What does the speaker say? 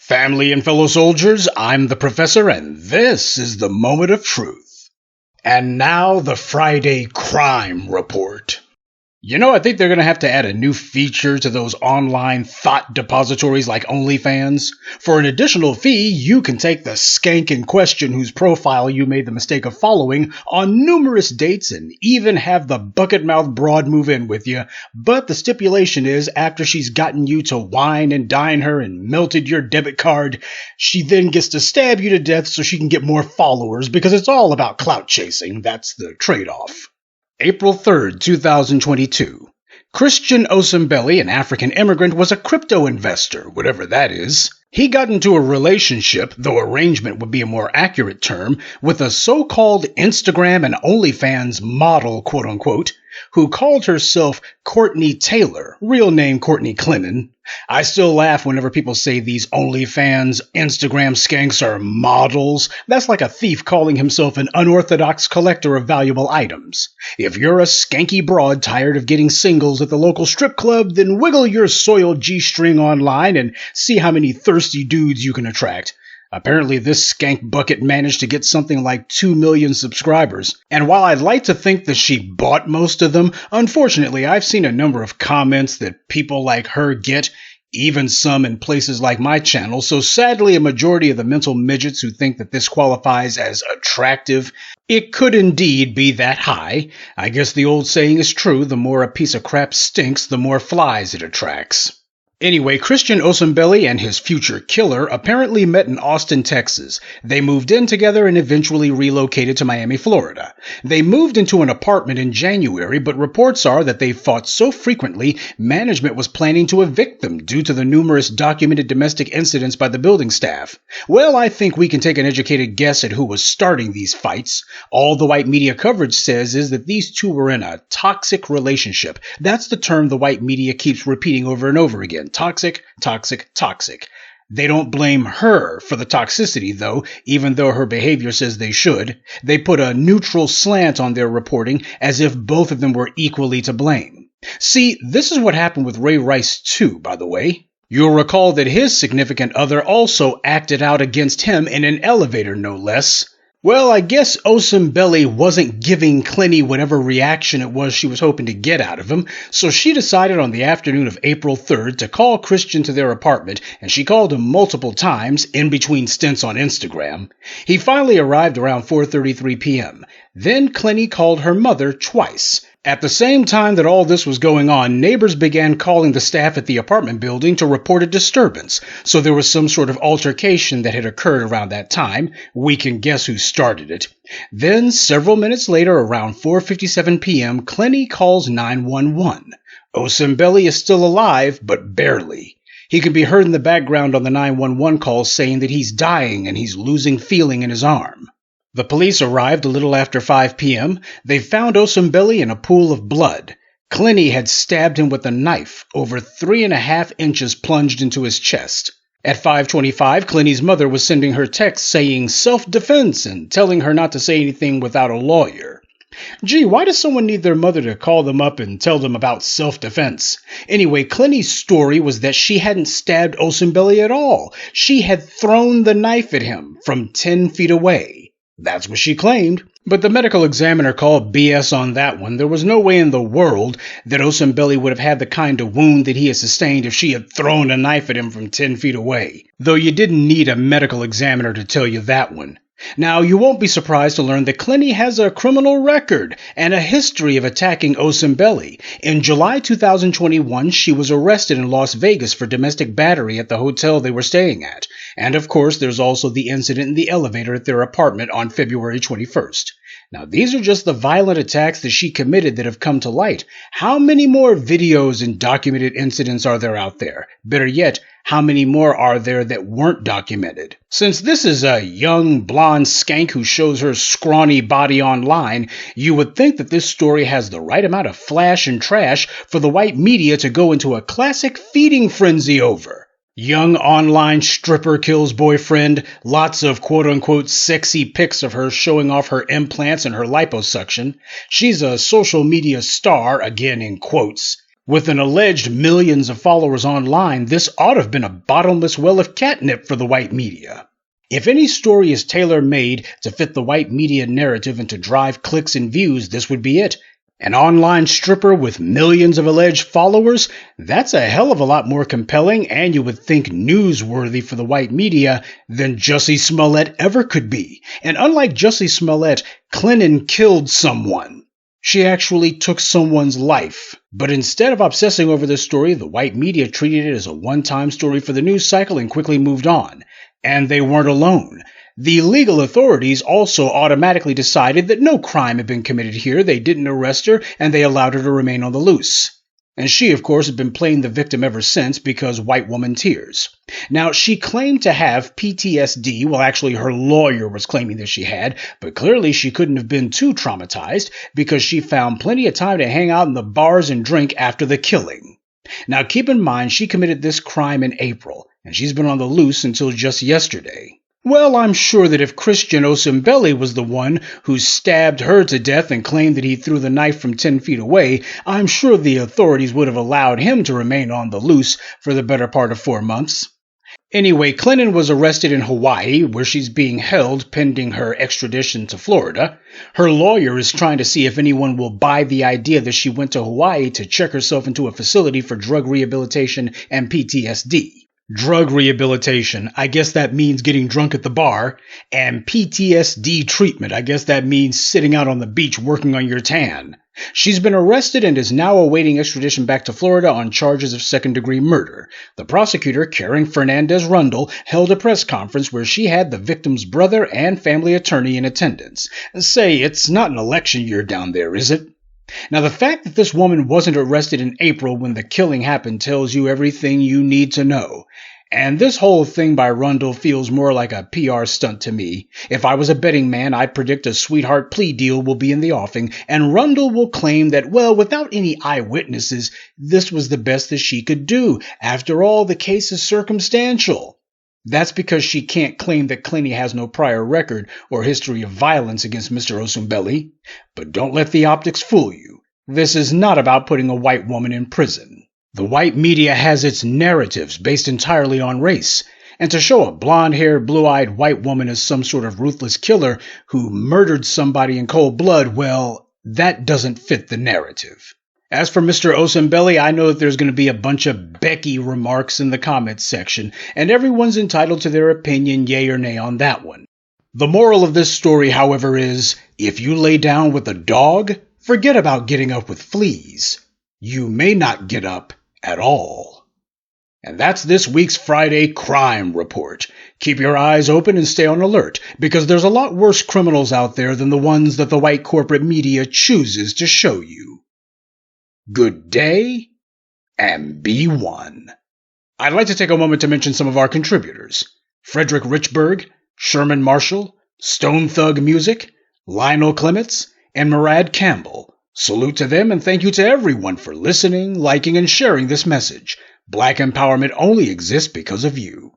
Family and fellow soldiers, I'm the Professor, and this is the Moment of Truth. And now the Friday Crime Report. I think they're going to have to add a new feature to those online THOT depositories like OnlyFans. For an additional fee, you can take the skank in question whose profile you made the mistake of following on numerous dates and even have the bucket-mouthed broad move in with you. But the stipulation is, after she's gotten you to wine and dine her and melted your debit card, she then gets to stab you to death so she can get more followers, because it's all about clout chasing. That's the trade-off. April 3rd, 2022. Christian Osumbeli, an African immigrant, was a crypto investor, whatever that is. He got into a relationship, though arrangement would be a more accurate term, with a so-called Instagram and OnlyFans model, quote-unquote, who called herself Courtney Taylor, real name Courtney Clenney. I still laugh whenever people say these OnlyFans Instagram skanks are models. That's like a thief calling himself an unorthodox collector of valuable items. If you're a skanky broad tired of getting singles at the local strip club, then wiggle your soiled G-string online and see how many thirsty dudes you can attract. Apparently, this skank bucket managed to get something like 2 million subscribers. And while I'd like to think that she bought most of them, unfortunately, I've seen a number of comments that people like her get, even some in places like my channel. So sadly, a majority of the mental midgets who think that this qualifies as attractive, it could indeed be that high. I guess the old saying is true: the more a piece of crap stinks, the more flies it attracts. Anyway, Christian Osumbeli and his future killer apparently met in Austin, Texas. They moved in together and eventually relocated to Miami, Florida. They moved into an apartment in January, but reports are that they fought so frequently, management was planning to evict them due to the numerous documented domestic incidents by the building staff. Well, I think we can take an educated guess at who was starting these fights. All the white media coverage says is that these two were in a toxic relationship. That's the term the white media keeps repeating over and over again. Toxic, toxic, toxic. They don't blame her for the toxicity, though, even though her behavior says they should. They put a neutral slant on their reporting, as if both of them were equally to blame. See, this is what happened with Ray Rice, too, by the way. You'll recall that his significant other also acted out against him in an elevator, no less. Well, I guess Osumbeli wasn't giving Clenney whatever reaction it was she was hoping to get out of him, so she decided on the afternoon of April 3rd to call Christian to their apartment, and she called him multiple times, in between stints on Instagram. He finally arrived around 4:33 p.m. Then Clenney called her mother twice. At the same time that all this was going on, neighbors began calling the staff at the apartment building to report a disturbance, so there was some sort of altercation that had occurred around that time. We can guess who started it. Then, several minutes later, around 4:57 p.m., Clenney calls 911. Osumbeli is still alive, but barely. He can be heard in the background on the 911 call saying that he's dying and he's losing feeling in his arm. The police arrived a little after 5 p.m. They found Osumbeli in a pool of blood. Clenney had stabbed him with a knife, over 3.5 inches plunged into his chest. At 5:25, Clenney's mother was sending her text saying self-defense and telling her not to say anything without a lawyer. Gee, why does someone need their mother to call them up and tell them about self-defense? Anyway, Clenney's story was that she hadn't stabbed Osumbeli at all. She had thrown the knife at him from 10 feet away. That's what she claimed, but the medical examiner called BS on that one. There was no way in the world that Osumbeli would have had the kind of wound that he had sustained if she had thrown a knife at him from 10 feet away. Though you didn't need a medical examiner to tell you that one. Now, you won't be surprised to learn that Clenney has a criminal record and a history of attacking Osumbeli. In July 2021, she was arrested in Las Vegas for domestic battery at the hotel they were staying at. And of course, there's also the incident in the elevator at their apartment on February 21st. Now, these are just the violent attacks that she committed that have come to light. How many more videos and documented incidents are there out there? Better yet, how many more are there that weren't documented? Since this is a young, blonde skank who shows her scrawny body online, you would think that this story has the right amount of flash and trash for the white media to go into a classic feeding frenzy over. Young online stripper kills boyfriend, lots of quote-unquote sexy pics of her showing off her implants and her liposuction. She's a social media star, again in quotes. With an alleged millions of followers online, this ought to have been a bottomless well of catnip for the white media. If any story is tailor-made to fit the white media narrative and to drive clicks and views, this would be it. An online stripper with millions of alleged followers? That's a hell of a lot more compelling, and you would think newsworthy for the white media than Jussie Smollett ever could be. And unlike Jussie Smollett, Clenney killed someone. She actually took someone's life. But instead of obsessing over this story, the white media treated it as a one-time story for the news cycle and quickly moved on. And they weren't alone. The legal authorities also automatically decided that no crime had been committed here. They didn't arrest her, and they allowed her to remain on the loose. And she, of course, had been playing the victim ever since because white woman tears. Now, she claimed to have PTSD. Well, actually, her lawyer was claiming that she had, but clearly she couldn't have been too traumatized because she found plenty of time to hang out in the bars and drink after the killing. Now, keep in mind, she committed this crime in April, and she's been on the loose until just yesterday. Well, I'm sure that if Christian Osumbeli was the one who stabbed her to death and claimed that he threw the knife from 10 feet away, I'm sure the authorities would have allowed him to remain on the loose for the better part of 4 months. Anyway, Clenney was arrested in Hawaii, where she's being held pending her extradition to Florida. Her lawyer is trying to see if anyone will buy the idea that she went to Hawaii to check herself into a facility for drug rehabilitation and PTSD. Drug rehabilitation, I guess that means getting drunk at the bar, and PTSD treatment, I guess that means sitting out on the beach working on your tan. She's been arrested and is now awaiting extradition back to Florida on charges of second-degree murder. The prosecutor, Karen Fernandez-Rundle, held a press conference where she had the victim's brother and family attorney in attendance. Say, it's not an election year down there, is it? Now, the fact that this woman wasn't arrested in April when the killing happened tells you everything you need to know. And this whole thing by Rundle feels more like a PR stunt to me. If I was a betting man, I'd predict a sweetheart plea deal will be in the offing, and Rundle will claim that, well, without any eyewitnesses, this was the best that she could do. After all, the case is circumstantial. That's because she can't claim that Clenney has no prior record or history of violence against Mr. Osumbeli. But don't let the optics fool you. This is not about putting a white woman in prison. The white media has its narratives based entirely on race, and to show a blonde-haired, blue-eyed white woman as some sort of ruthless killer who murdered somebody in cold blood, well, that doesn't fit the narrative. As for Mr. Osumbeli, I know that there's going to be a bunch of Becky remarks in the comments section, and everyone's entitled to their opinion, yay or nay, on that one. The moral of this story, however, is, if you lay down with a dog, forget about getting up with fleas. You may not get up at all. And that's this week's Friday Crime Report. Keep your eyes open and stay on alert, because there's a lot worse criminals out there than the ones that the white corporate media chooses to show you. Good day, and be one. I'd like to take a moment to mention some of our contributors. Frederick Richburg, Sherman Marshall, Stone Thug Music, Lionel Clements, and Murad Campbell. Salute to them and thank you to everyone for listening, liking, and sharing this message. Black empowerment only exists because of you.